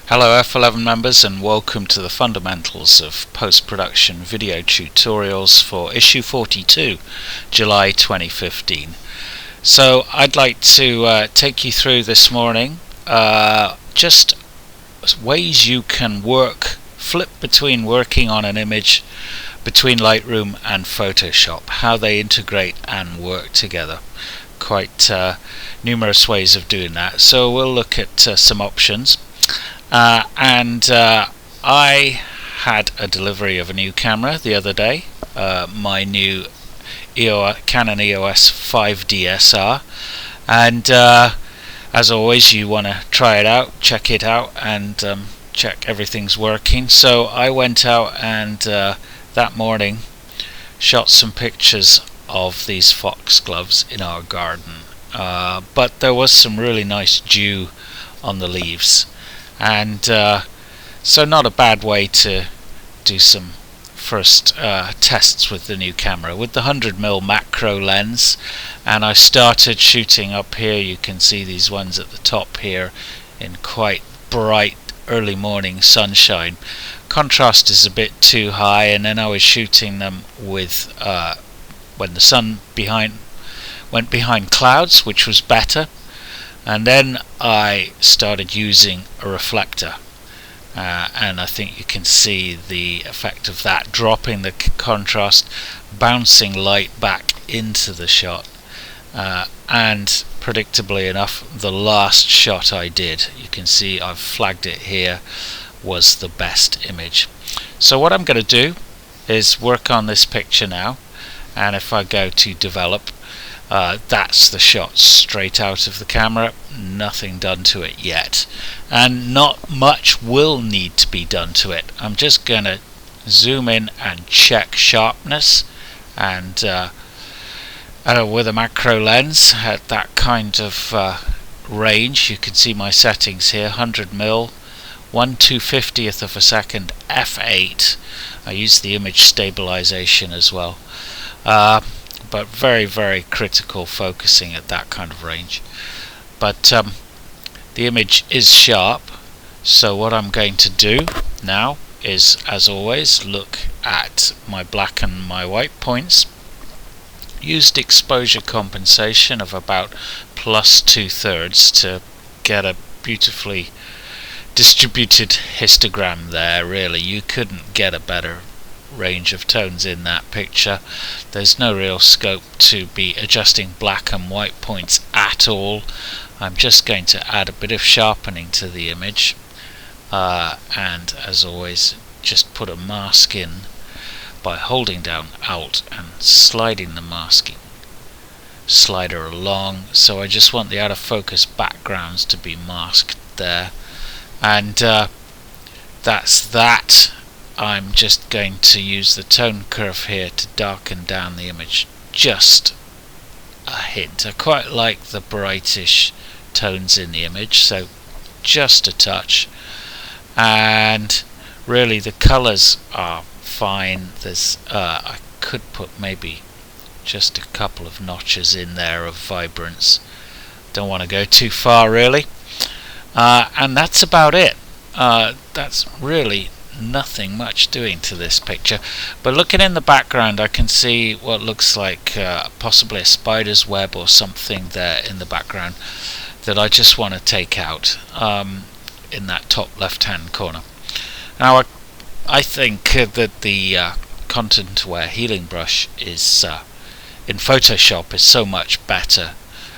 Hello F11 members, and welcome to the fundamentals of post-production video tutorials for issue 42, July 2015. So I'd like to take you through this morning just ways you can flip between working on an image between Lightroom and Photoshop, how they integrate and work together. Quite numerous ways of doing that. So we'll look at some options. I had a delivery of a new camera the other day, my new Canon EOS 5 DSR, and as always you want to try it out, check it out, and check everything's working. So I went out and that morning shot some pictures of these foxgloves in our garden, but there was some really nice dew on the leaves. And so not a bad way to do some first tests with the new camera with the 100mm macro lens. And I started shooting up here. You can see these ones at the top here in quite bright early morning sunshine. Contrast is a bit too high, and then I was shooting them with when the sun went behind clouds, which was better. And then I started using a reflector, and I think you can see the effect of that, dropping the contrast, bouncing light back into the shot, and predictably enough, the last shot I did, you can see I've flagged it here, was the best image. So what I'm going to do is work on this picture now, and if I go to develop, that's the shot straight out of the camera, nothing done to it yet, and not much will need to be done to it. I'm just going to zoom in and check sharpness, and with a macro lens at that kind of range, you can see my settings here, 100mm, 1/250th of a second, f8. I use the image stabilization as well. But very critical focusing at that kind of range. But the image is sharp, so what I'm going to do now is, as always, look at my black and my white points. Used exposure compensation of about +2/3 to get a beautifully distributed histogram there. Really, you couldn't get a better range of tones in that picture. There's no real scope to be adjusting black and white points at all. I'm just going to add a bit of sharpening to the image, and as always just put a mask in by holding down Alt and sliding the masking slider along. So I just want the out of focus backgrounds to be masked there, and that's that. I'm just going to use the tone curve here to darken down the image just a hint. I quite like the brightish tones in the image, so just a touch. And really the colors are fine. There's I could put maybe just a couple of notches in there of vibrance. Don't want to go too far really. And that's about it. That's really nothing much doing to this picture, but looking in the background I can see what looks like possibly a spider's web or something there in the background that I just want to take out in that top left hand corner. Now I think that the content aware healing brush is in Photoshop is so much better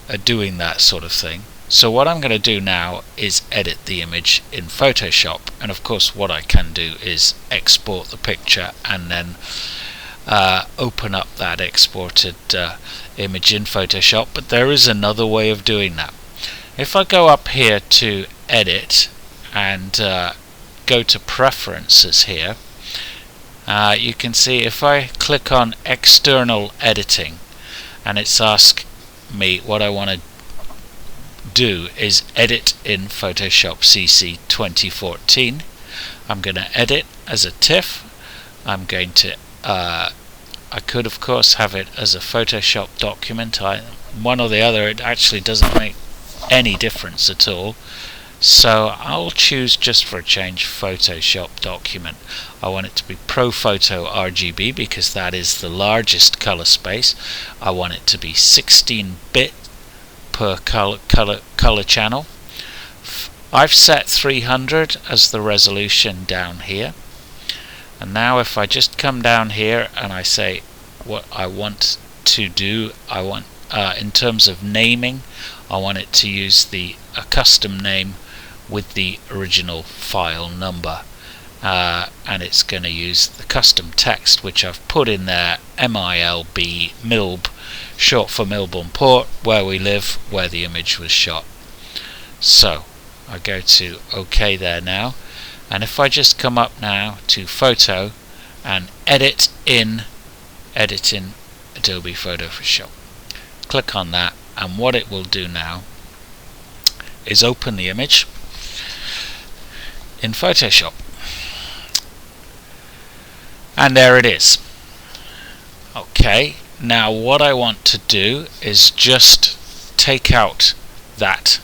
at doing that sort of thing. So what I'm going to do now is edit the image in Photoshop, and of course what I can do is export the picture and then open up that exported image in Photoshop, but there is another way of doing that. If I go up here to edit and go to preferences here, you can see if I click on external editing, and it's asked me what I want to do is edit in Photoshop CC 2014. I'm going to edit as a TIFF. I'm going to I could of course have it as a Photoshop document. One or the other, it actually doesn't make any difference at all. So I'll choose, just for a change, Photoshop document. I want it to be ProPhoto RGB because that is the largest color space. I want it to be 16-bit per color channel. I've set 300 as the resolution down here. And now if I just come down here and I say what I want to do, I want in terms of naming, I want it to use a custom name with the original file number, and it's going to use the custom text which I've put in there, MILB, MILB, short for Melbourne Port, where we live, where the image was shot. So I go to OK there now, and if I just come up now to Photo and edit in Adobe Photoshop, click on that, and what it will do now is open the image in Photoshop, and there it is. Okay, now what I want to do is just take out that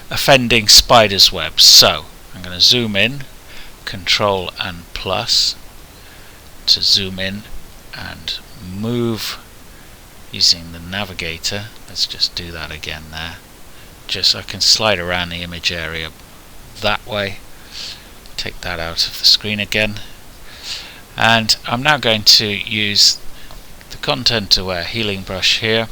offending spider's web. So I'm going to zoom in, Control and plus to zoom in and move using the navigator. Let's just do that again there. Just so I can slide around the image area that way. Take that out of the screen again. And I'm now going to use the content aware healing brush here.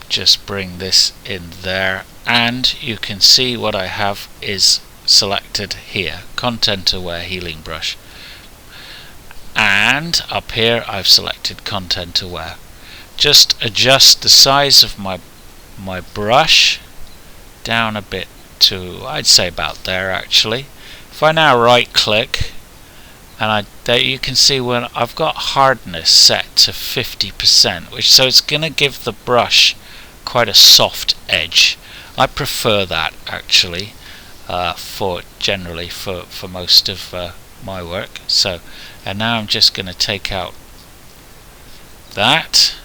Just bring this in there, and you can see what I have is selected here, content aware healing brush, and up here I've selected content aware. Just adjust the size of my brush down a bit to, I'd say about there actually. If I now right click, and there you can see when I've got hardness set to 50%, so it's going to give the brush quite a soft edge. I prefer that actually generally for most of my work. So, and now I'm just going to take out that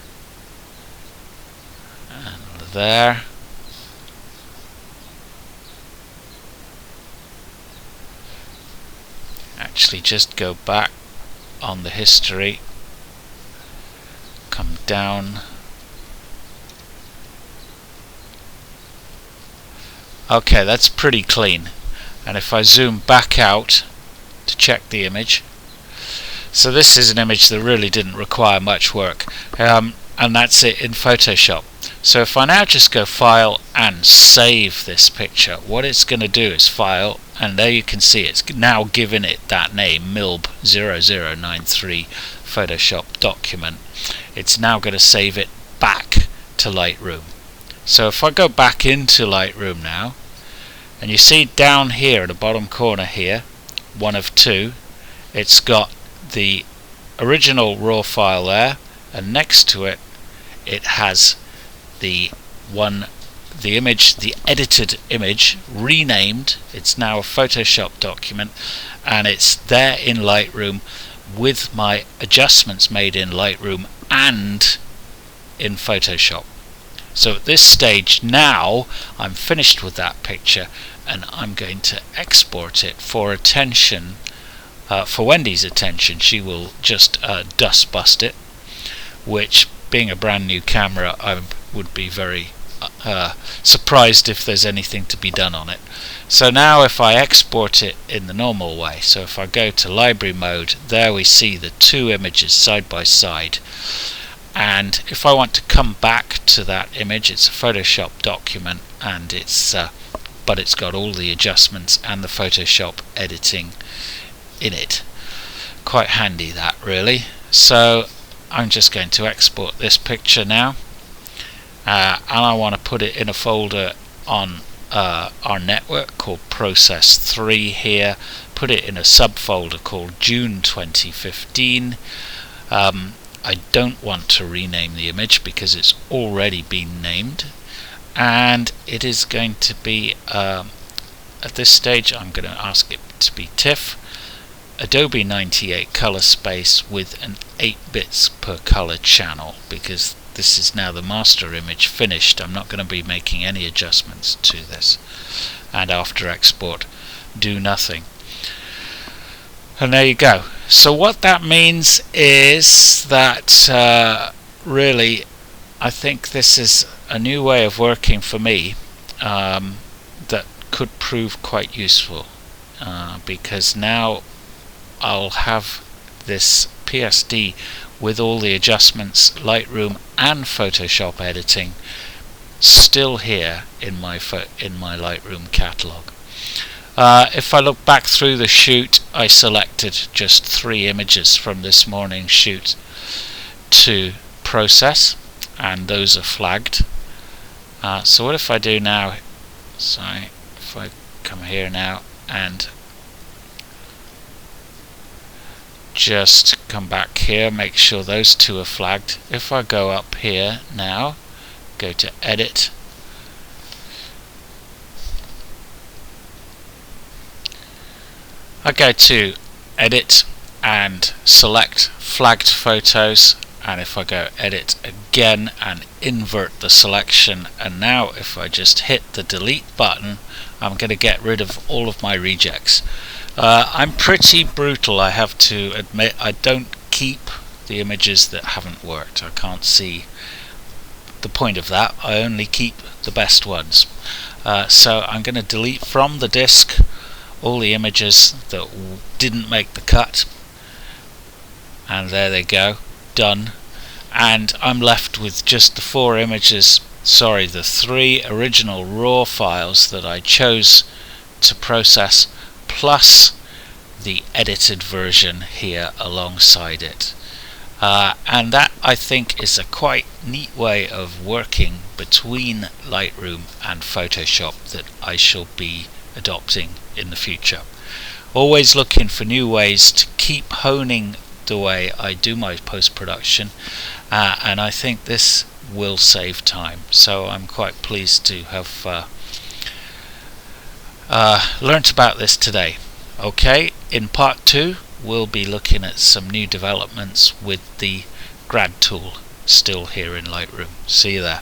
and there. Actually just go back on the history, come down. Okay, that's pretty clean. And if I zoom back out to check the image, so this is an image that really didn't require much work, and that's it in Photoshop. So if I now just go File and save this picture, what it's going to do is File, and there you can see it's now given it that name, MILB 0093 Photoshop document. It's now going to save it back to Lightroom. So if I go back into Lightroom now, and you see down here at the bottom corner here, one of two, it's got the original raw file there, and next to it it has the image, the edited image, renamed. It's now a Photoshop document, and it's there in Lightroom with my adjustments made in Lightroom and in Photoshop. So at this stage now I'm finished with that picture, and I'm going to export it for attention, for Wendy's attention. She will just dust bust it, which, being a brand new camera, I would be very surprised if there's anything to be done on it. So now if I export it in the normal way, so if I go to library mode, there we see the two images side by side. And if I want to come back to that image, it's a Photoshop document, and it's but it's got all the adjustments and the Photoshop editing in it. Quite handy that, really. So I'm just going to export this picture now, and I want to put it in a folder on our network called Process 3 here. Put it in a subfolder called June 2015. I don't want to rename the image because it's already been named, and it is going to be at this stage I'm going to ask it to be TIFF Adobe 98 color space with an 8 bits per color channel, because this is now the master image finished. I'm not going to be making any adjustments to this, and after export do nothing. And there you go. So what that means is that really I think this is a new way of working for me that could prove quite useful, because now I'll have this PSD with all the adjustments, Lightroom and Photoshop editing still here in my Lightroom catalogue. If I look back through the shoot, I selected just 3 images from this morning's shoot to process, and those are flagged. So what if I do now, if I come here now and just come back here, make sure those 2 are flagged. If I go up here now, go to edit, I go to edit and select flagged photos, and if I go edit again and invert the selection, and now if I just hit the delete button, I'm going to get rid of all of my rejects. I'm pretty brutal, I have to admit. I don't keep the images that haven't worked. I can't see the point of that. I only keep the best ones. So I'm going to delete from the disk all the images that didn't make the cut, and there they go, done. And I'm left with just the 4 images, the 3 original raw files that I chose to process, plus the edited version here alongside it. And that, I think, is a quite neat way of working between Lightroom and Photoshop that I shall be adopting in the future. Always looking for new ways to keep honing the way I do my post-production, and I think this will save time. So I'm quite pleased to have learnt about this today. Okay, in part 2 we'll be looking at some new developments with the grad tool still here in Lightroom. See you there.